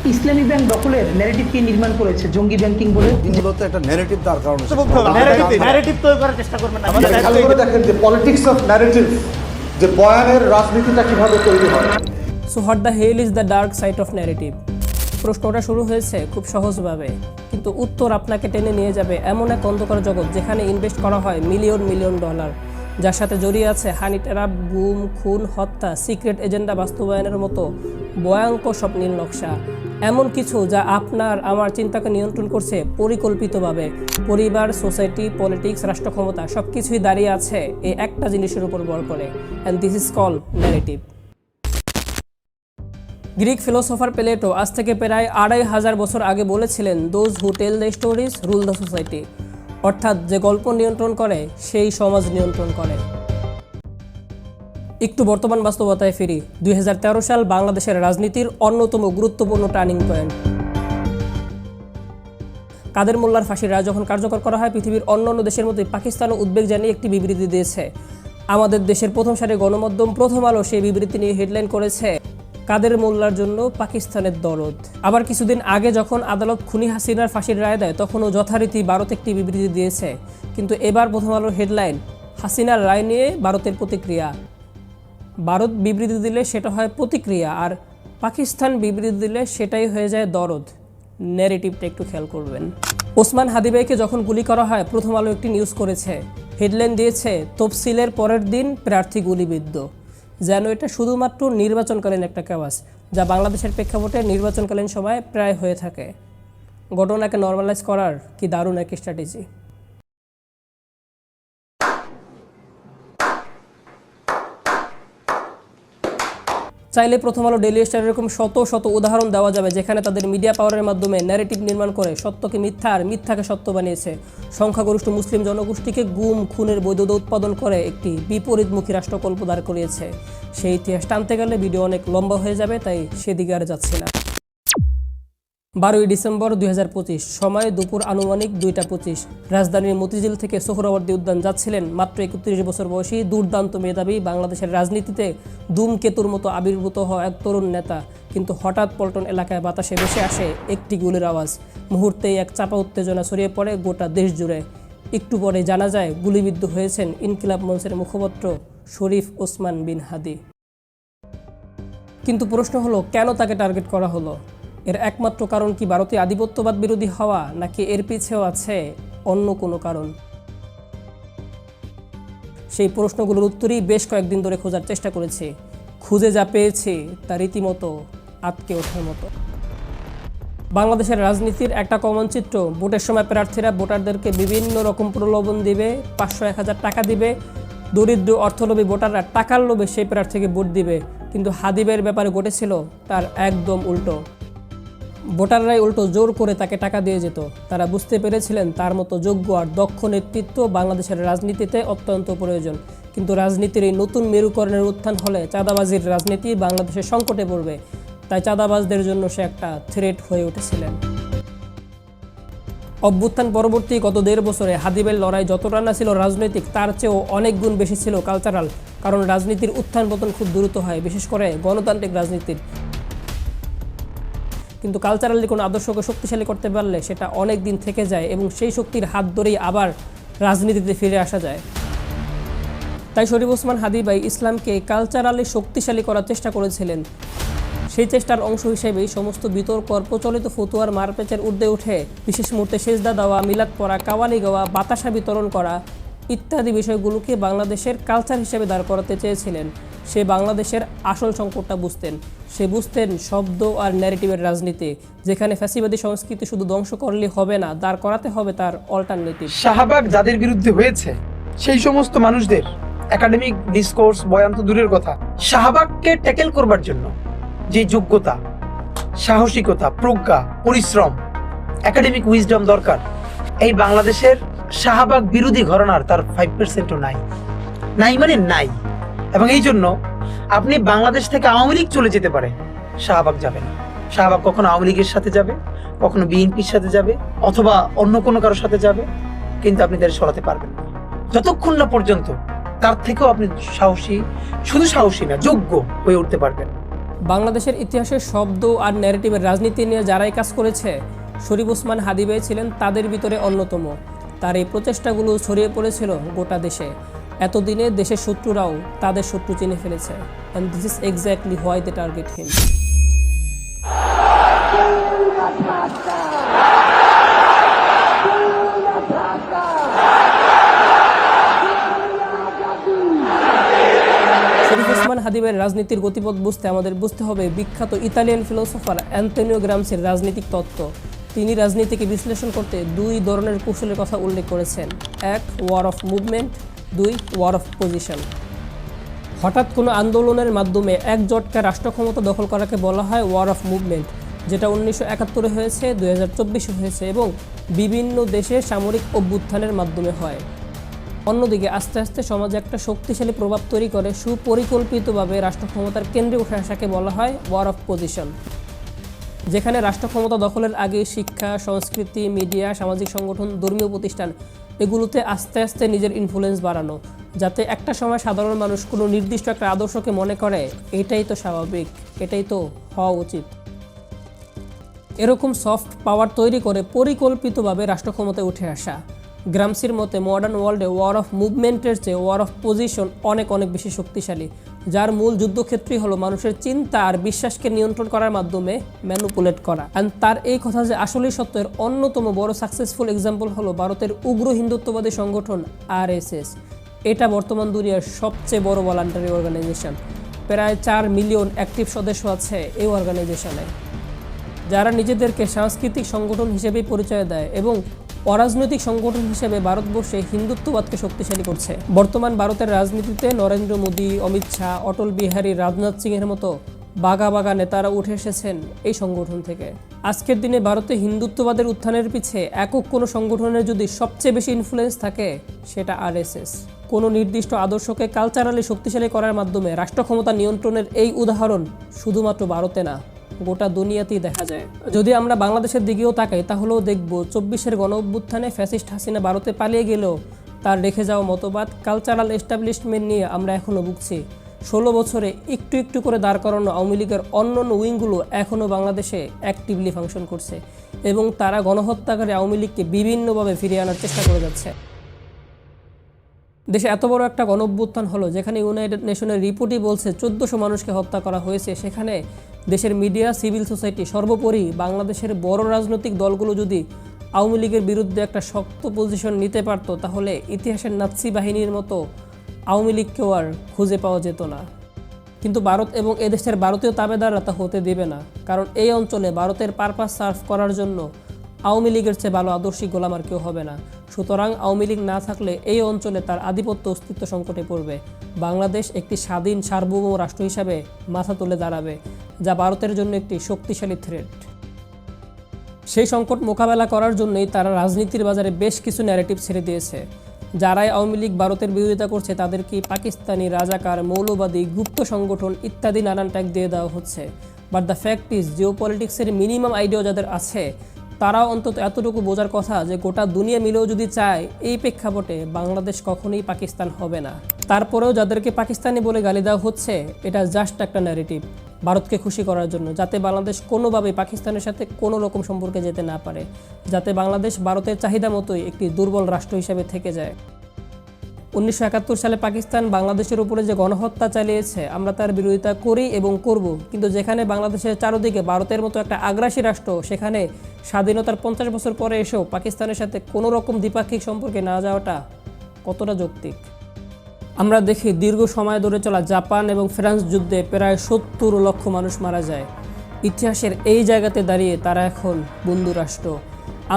ইসলামী bank দখলের narrative কে নির্মাণ করেছে জঙ্গি ব্যাংকিং বলে? মূলত একটা ন্যারেটিভ তার কারণ ন্যারেটিভ তৈরি করার চেষ্টা করবেন না। খেয়াল করে দেখেন যে পলিটিক্স অফ ন্যারেটিভ, যে বয়ানের রাজনীতিটা কিভাবে তৈরি হয়। So what the hell is the dark side of narrative? প্রশ্নটা শুরু হয়েছে খুব সহজভাবে, কিন্তু উত্তর আপনাকে টেনে নিয়ে যাবে এমন এক অন্ধকার জগৎ যেখানে ইনভেস্ট করা হয় মিলিয়ন মিলিয়ন ডলার, যার সাথে জড়িয়ে আছে হানি ট্র্যাপ, গুম, খুন, হত্যা, সিক্রেট এজেন্ডা বাস্তবায়নের মতো ভয়ঙ্কর স্বপ্নীল নকশা। এমন কিছু যা আপনার আমার চিন্তাকে নিয়ন্ত্রণ করছে পরিকল্পিতভাবে। পরিবার, সোসাইটি, পলিটিক্স, রাষ্ট্র ক্ষমতা সব কিছুই দাঁড়িয়ে আছে এই একটা জিনিসের উপর ভর করে, and this is call narrative. Greek philosopher Plato আজ থেকে প্রায় 2500 বছর আগে বলেছিলেন, those who tell the stories rule the society. অর্থাৎ যে গল্প নিয়ন্ত্রণ করে সেই সমাজ নিয়ন্ত্রণ করে। একটু বর্তমান বাস্তবতায় ফিরি। 2013 সাল বাংলাদেশের রাজনীতির অন্যতম গুরুত্বপূর্ণ টার্নিং পয়েন্ট। কাদের মোল্লার ফাঁসির রায় যখন কার্যকর করা হয়, পৃথিবীর অন্যান্য দেশের মতোই পাকিস্তানও উদ্বেগ জানিয়ে একটি বিবৃতি দিয়েছে। আমাদের দেশের প্রথম সারির গণমাধ্যম প্রথম আলো সেই বিবৃতি নিয়ে হেডলাইন করেছে, কাদের মোল্লার জন্য পাকিস্তানের দরদ। আবার কিছুদিন আগে যখন আদালত খুনি হাসিনার ফাঁসির রায় দেয়, তখনও যথারীতি ভারত একটি বিবৃতি দিয়েছে। কিন্তু এবার প্রথম আলোর হেডলাইন, হাসিনার রায় নিয়ে ভারতের প্রতিক্রিয়া। ভারত বিবৃতি দিলে সেটা হয় প্রতিক্রিয়া, আর পাকিস্তান বিবৃতি দিলে সেটাই হয়ে যায় দরদ। ন্যারেটিভটা একটু খেয়াল করবেন। ওসমান হাদি ভাইকে যখন গুলি করা হয়, প্রথম আলো একটি নিউজ করেছে, হেডলাইন দিয়েছে, তফসিলের পরের দিন প্রার্থী গুলিবিদ্ধ। যেন এটা শুধুমাত্র নির্বাচনকালীন একটা কেওয়াস, যা বাংলাদেশের প্রেক্ষাপটে নির্বাচনকালীন সময় প্রায় হয়ে থাকে। ঘটনাকে নর্মালাইজ করার কি দারুণ এক স্ট্র্যাটেজি। চাইলে প্রথম আলো, ডেইলি স্টার এরকম শত শত উদাহরণ দেওয়া যাবে যেখানে তাদের মিডিয়া পাওয়ারের মাধ্যমে ন্যারেটিভ নির্মাণ করে সত্যকে মিথ্যা আর মিথ্যাকে সত্য বানিয়েছে। সংখ্যাগরিষ্ঠ মুসলিম জনগোষ্ঠীকে গুম, খুনের বৈধতা উৎপাদন করে একটি বিপরীতমুখী রাষ্ট্রকল্প দাঁড় করিয়েছে। সেই ইতিহাস টানতে গেলে ভিডিও অনেক লম্বা হয়ে যাবে, তাই সেদিকে আর যাচ্ছি না। 12ই ডিসেম্বর 2025, সময় দুপুর আনুমানিক 2টা 25। রাজধানীর মতিঝিল থেকে সোহরাওয়ার্দী উদ্যান যাচ্ছিলেন মাত্র 31 বছর বয়সী দুর্দান্ত মেধাবী, বাংলাদেশের রাজনীতিতে ধূমকেতুর মতো আবির্ভূত হওয়া এক তরুণ নেতা। কিন্তু হঠাৎ পল্টন এলাকায় বাতাসে ভেসে আসে একটি গুলির আওয়াজ। মুহূর্তেই এক চাপা উত্তেজনা ছড়িয়ে পড়ে গোটা দেশ জুড়ে। একটু পরে জানা যায় গুলিবিদ্ধ হয়েছেন ইনকিলাব মঞ্চের মুখপাত্র শরীফ ওসমান বিন হাদি। কিন্তু প্রশ্ন হলো, কেন তাকে টার্গেট করা হলো? এর একমাত্র কারণ কি ভারতীয় আধিপত্যবাদ বিরোধী হওয়া, নাকি এর পিছেও আছে অন্য কোনো কারণ? সেই প্রশ্নগুলোর উত্তরই বেশ কয়েকদিন ধরে খোঁজার চেষ্টা করেছি। খুঁজে যা পেয়েছি তা রীতিমতো আটকে ওঠার মতো। বাংলাদেশের রাজনীতির একটা কমন চিত্র, ভোটের সময় প্রার্থীরা ভোটারদেরকে বিভিন্ন রকম প্রলোভন দিবে, 500-1000 টাকা দিবে। দরিদ্র অর্থলোভী ভোটাররা টাকার লোভে সেই প্রার্থীকে ভোট দিবে। কিন্তু হাদিবের ব্যাপারে ঘটেছিল তার একদম উল্টো। ভোটাররাই উল্টো জোর করে তাকে টাকা দিয়ে যেত। তারা বুঝতে পেরেছিলেন তার মতো যোগ্য আর দক্ষ নেতৃত্ব বাংলাদেশের রাজনীতিতে অত্যন্ত প্রয়োজন। কিন্তু রাজনীতির এই নতুন মেরুকরণের উত্থান হলে চাঁদাবাজির রাজনীতি বাংলাদেশের সংকটে পড়বে। তাই চাঁদাবাজদের জন্য সে একটা থ্রেট হয়ে উঠেছিলেন। অভ্যুত্থান পরবর্তী গত 1.5 বছরে হাদিবের লড়াই যতটা না ছিল রাজনৈতিক, তার চেয়েও অনেক গুণ বেশি ছিল কালচারাল। কারণ রাজনীতির উত্থান পতন খুব দ্রুত হয়, বিশেষ করে গণতান্ত্রিক রাজনীতির। কিন্তু কালচারালি কোনো আদর্শকে শক্তিশালী করতে পারলে সেটা অনেক দিন থেকে যায় এবং সেই শক্তির হাত ধরেই আবার রাজনীতিতে ফিরে আসা যায়। তাই শরীফ ওসমান হাদি ভাই ইসলামকে কালচারালি শক্তিশালী করার চেষ্টা করেছিলেন। সেই চেষ্টার অংশ হিসেবেই সমস্ত বিতর্ক আর প্রচলিত ফতুয়ার মারপেচের ঊর্ধ্বে উঠে বিশেষ মুহূর্তে সেজদা দেওয়া, মিলাদ পড়া, কাওয়ালি গাওয়া, বাতাসা বিতরণ করা ইত্যাদি বিষয়গুলোকে বাংলাদেশের কালচার হিসেবে দাঁড় করাতে চেয়েছিলেন। সে বাংলাদেশের আসল সংকটটা বুঝতেন। সে বুঝতেন শব্দ আর ন্যারেটিভের রাজনীতি, যেখানে ফ্যাসিবাদী সংস্কৃতি শুধু ধ্বংস করলে হবে না, দাঁড় করাতে হবে তার অল্টারনেটিভ। শাহবাগ যাদের বিরুদ্ধে হয়েছে সেই সমস্ত মানুষদের একাডেমিক ডিসকোর্স, বয়ান তো দূরের কথা, শাহবাগকে ট্যাকেল করবার জন্য যে যোগ্যতা, সাহসিকতা, প্রজ্ঞা, পরিশ্রম, একাডেমিক উইজডম দরকার, এই বাংলাদেশের শাহবাগ বিরোধী ঘরানার তার 5%ও নাই। নাই মানে নাই। এবং এই জন্য আপনি বাংলাদেশ থেকে আওয়ামী লীগ চলে যেতে পারে, শাহবাগ যাবে না। শাহবাগ কখনো আওয়ামী লীগের সাথে যাবে, কখনো বিএনপির সাথে যাবে, অথবা অন্য কোনো কারোর সাথে যাবে, কিন্তু আপনি তাদের সরাতে পারবেন না যতক্ষণ না পর্যন্ত তার থেকেও আপনি সাহসী, শুধু সাহসী না, যোগ্য হয়ে উঠতে পারবেন। বাংলাদেশের ইতিহাসের শব্দ আর ন্যারেটিভের রাজনীতি নিয়ে যারাই কাজ করেছে, শরীফ ওসমান হাদী ভাই ছিলেন তাদের ভিতরে অন্যতম। তার এই প্রচেষ্টাগুলো ছড়িয়ে পড়েছিল গোটা দেশে। এতদিনে দেশের শত্রুরাও তাদের শত্রু চিনে ফেলেছে। And this is exactly why they target him. Sharif Osman Hadi ভাইয়ের রাজনীতির গতিপথ বুঝতে আমাদের বুঝতে হবে বিখ্যাত ইতালিয়ান ফিলোসোফার অ্যান্তোনিও গ্রামসির রাজনৈতিক তত্ত্ব। তিনি রাজনীতিকে বিশ্লেষণ করতে দুই ধরনের কৌশলের কথা উল্লেখ করেছেন। এক, ওয়ার অফ মুভমেন্ট, দুই, ওয়ার অফ পজিশন। হঠাৎ কোনো আন্দোলনের মাধ্যমে এক জটকা রাষ্ট্র ক্ষমতা দখল করাকে বলা হয় ওয়ার অফ মুভমেন্ট, যেটা 1971 হয়েছে, 2024 হয়েছে এবং বিভিন্ন দেশে সামরিক অভ্যুত্থানের মাধ্যমে হয়। অন্যদিকে আস্তে আস্তে সমাজে একটা শক্তিশালী প্রভাব তৈরি করে সুপরিকল্পিতভাবে রাষ্ট্র ক্ষমতার কেন্দ্রে উঠে আসাকে বলা হয় ওয়ার অফ পজিশন, যেখানে রাষ্ট্র ক্ষমতা দখলের আগে শিক্ষা, সংস্কৃতি, মিডিয়া, সামাজিক সংগঠন, ধর্মীয় প্রতিষ্ঠান এগুলোতে আস্তে আস্তে নিজের ইনফ্লুয়েন্স বাড়ানো, যাতে একটা সময় সাধারণ মানুষ কোনো নির্দিষ্ট একটা আদর্শকে মনে করে এটাই তো স্বাভাবিক, এটাই তো হওয়া উচিত। এরকম সফট পাওয়ার তৈরি করে পরিকল্পিতভাবে রাষ্ট্র ক্ষমতায় উঠে আসা। গ্রামসির মতে মডার্ন ওয়ার্ল্ডে ওয়ার অফ মুভমেন্টের চেয়ে ওয়ার অফ পজিশন অনেক অনেক বেশি শক্তিশালী, যার মূল যুদ্ধক্ষেত্রই হলো মানুষের চিন্তা আর বিশ্বাসকে নিয়ন্ত্রণ করার মাধ্যমে ম্যানুপুলেট করা। অ্যান্ড তার এই কথা যে আসলেই সত্যের অন্যতম বড় সাকসেসফুল এক্সাম্পল হলো ভারতের উগ্র হিন্দুত্ববাদী সংগঠন RSS। এটা বর্তমান দুনিয়ার সবচেয়ে বড় ভলান্টারি অর্গানাইজেশন। প্রায় 4 মিলিয়ন অ্যাক্টিভ সদস্য আছে এই অর্গানাইজেশনে, যারা নিজেদেরকে সাংস্কৃতিক সংগঠন হিসেবেই পরিচয় দেয় এবং অরাজনৈতিক সংগঠন হিসেবে ভারতবর্ষে হিন্দুত্ববাদকে শক্তিশালী করছে। বর্তমান ভারতের রাজনীতিতে নরেন্দ্র মোদী, অমিত শাহ, অটল বিহারী, রাজনাথ সিংয়ের মতো বাঘা বাঘা নেতারা উঠে এসেছেন এই সংগঠন থেকে। আজকের দিনে ভারতে হিন্দুত্ববাদের উত্থানের পিছে একক কোনো সংগঠনের যদি সবচেয়ে বেশি ইনফ্লুয়েন্স থাকে, সেটা RSS। কোনো নির্দিষ্ট আদর্শকে কালচারালি শক্তিশালী করার মাধ্যমে রাষ্ট্র ক্ষমতা নিয়ন্ত্রণের এই উদাহরণ শুধুমাত্র ভারতে না, গোটা দুনিয়াতেই দেখা যায়। যদি আমরা বাংলাদেশের দিকেও তাকাই তাহলেও দেখব 24-এর গণঅভ্যুত্থানে ফ্যাসিস্ট হাসিনা ভারতে পালিয়ে গেলেও তার রেখে যাওয়া মতবাদ, কালচারাল এস্টাবলিশমেন্ট নিয়ে আমরা এখনও ভুগছি। 16 বছরে একটু একটু করে দাঁড় করানো আওয়ামী লীগের অন্যান্য উইংগুলো এখনও বাংলাদেশে অ্যাক্টিভলি ফাংশন করছে এবং তারা গণহত্যাকারী আওয়ামী লীগকে বিভিন্নভাবে ফিরিয়ে আনার চেষ্টা করে যাচ্ছে। দেশে এত বড় একটা গণঅভ্যুত্থান হলো যেখানে ইউনাইটেড নেশনের রিপোর্টই বলছে 1400 মানুষকে হত্যা করা হয়েছে। সেখানে দেশের মিডিয়া, সিভিল সোসাইটি, সর্বোপরি বাংলাদেশের বড় রাজনৈতিক দলগুলো যদি আওয়ামী লীগের বিরুদ্ধে একটা শক্ত পজিশন নিতে পারত, তাহলে ইতিহাসের নাৎসি বাহিনীর মতো আওয়ামী লীগকেও আর খুঁজে পাওয়া যেত না। কিন্তু ভারত এবং এদেশের ভারতীয় তাবেদাররা তা হতে দেবে না, কারণ এই অঞ্চলে ভারতের পারপাস সার্ভ করার জন্য আওয়ামী লীগের চেয়ে ভালো আদর্শিক গোলাম আর কেউ হবে না। সুতরাং আওয়ামী লীগ না থাকলে এই অঞ্চলে তার আধিপত্য অস্তিত্ব সংকটে পড়বে। বাংলাদেশ একটি স্বাধীন সার্বভৌম রাষ্ট্র হিসাবে মাথা তুলে দাঁড়াবে, যা ভারতের জন্য একটি শক্তিশালী থ্রেট। সেই সংকট মোকাবেলা করার জন্যই তারা রাজনীতির বাজারে বেশ কিছু ন্যারেটিভ ছেড়ে দিয়েছে। যারাই আওয়ামী লীগ ভারতের বিরোধিতা করছে তাদেরকে পাকিস্তানি, রাজাকার, মৌলবাদী, গুপ্ত সংগঠন ইত্যাদি নানান ট্যাগ দিয়ে দেওয়া হচ্ছে। বাট দ্য ফ্যাক্ট ইজ, জিওপলিটিক্সের মিনিমাম আইডিয়া যাদের আছে তারাও অন্তত এতটুকু বোঝার কথা যে গোটা দুনিয়া মিলেও যদি চায় এই প্রেক্ষাপটে বাংলাদেশ কখনোই পাকিস্তান হবে না। তারপরেও যাদেরকে পাকিস্তানি বলে গালি দেওয়া হচ্ছে, এটা জাস্ট একটা ন্যারেটিভ ভারতকে খুশি করার জন্য, যাতে বাংলাদেশ কোনোভাবেই পাকিস্তানের সাথে কোনো রকম সম্পর্কে যেতে না পারে, যাতে বাংলাদেশ ভারতের চাহিদা মতোই একটি দুর্বল রাষ্ট্র হিসেবে থেকে যায়। 1971 সালে পাকিস্তান বাংলাদেশের উপরে যে গণহত্যা চালিয়েছে, আমরা তার বিরোধিতা করি এবং করব, কিন্তু যেখানে বাংলাদেশের চারদিকে ভারতের মতো একটা আগ্রাসী রাষ্ট্র, সেখানে স্বাধীনতার 50 বছর পরে এসেও পাকিস্তানের সাথে কোনো রকম দ্বিপাক্ষিক সম্পর্কে না যাওয়াটা কতটা যৌক্তিক। আমরা দেখি দীর্ঘ সময় ধরে চলা জাপান এবং ফ্রান্স যুদ্ধে প্রায় 70 লক্ষ মানুষ মারা যায়। ইতিহাসের এই জায়গাতে দাঁড়িয়ে তারা এখন বন্ধু রাষ্ট্র।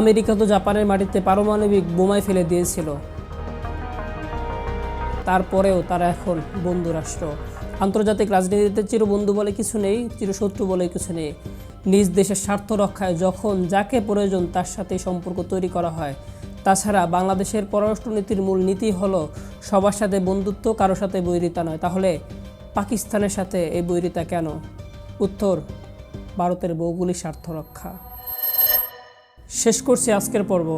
আমেরিকা তো জাপানের মাটিতে পারমাণবিক বোমায় ফেলে দিয়েছিল, তারপরেও তারা এখন বন্ধু রাষ্ট্র। আন্তর্জাতিক রাজনীতিতে চিরবন্ধু বলে কিছু নেই, চিরশত্রু বলে কিছু নেই। নিজ দেশের স্বার্থ রক্ষায় যখন যাকে প্রয়োজন তার সাথে সম্পর্ক তৈরি করা হয়। তাছাড়া বাংলাদেশের পররাষ্ট্রনীতির মূল নীতি হলো সবার সাথে বন্ধুত্ব, কারোর সাথে বৈরিতা নয়। তাহলে পাকিস্তানের সাথে এই বৈরিতা কেন? উত্তর, ভারতের ভৌগোলিক স্বার্থ রক্ষা। শেষ করছি আজকের পর্ব।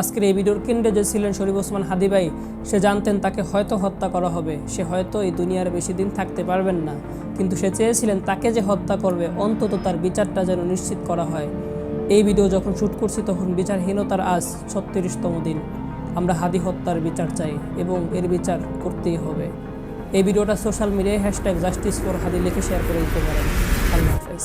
আজকের এই ভিডিওর কেন্দ্রে যে ছিলেন শরীফ ওসমান হাদী ভাই, সে জানতেন তাকে হয়তো হত্যা করা হবে, সে হয়তো এই দুনিয়ার বেশি দিন থাকতে পারবেন না, কিন্তু সে চেয়েছিলেন তাকে যে হত্যা করবে অন্তত তার বিচারটা যেন নিশ্চিত করা হয়। এই ভিডিও যখন শ্যুট করছি তখন বিচারহীনতার আজ 36তম দিন। আমরা হাদী হত্যার বিচার চাই এবং এর বিচার করতেই হবে। এই ভিডিওটা সোশ্যাল মিডিয়ায় #জাস্টিস ফর হাদী লিখে শেয়ার করে দিতে পারেন। আল্লাহ হাফেজ।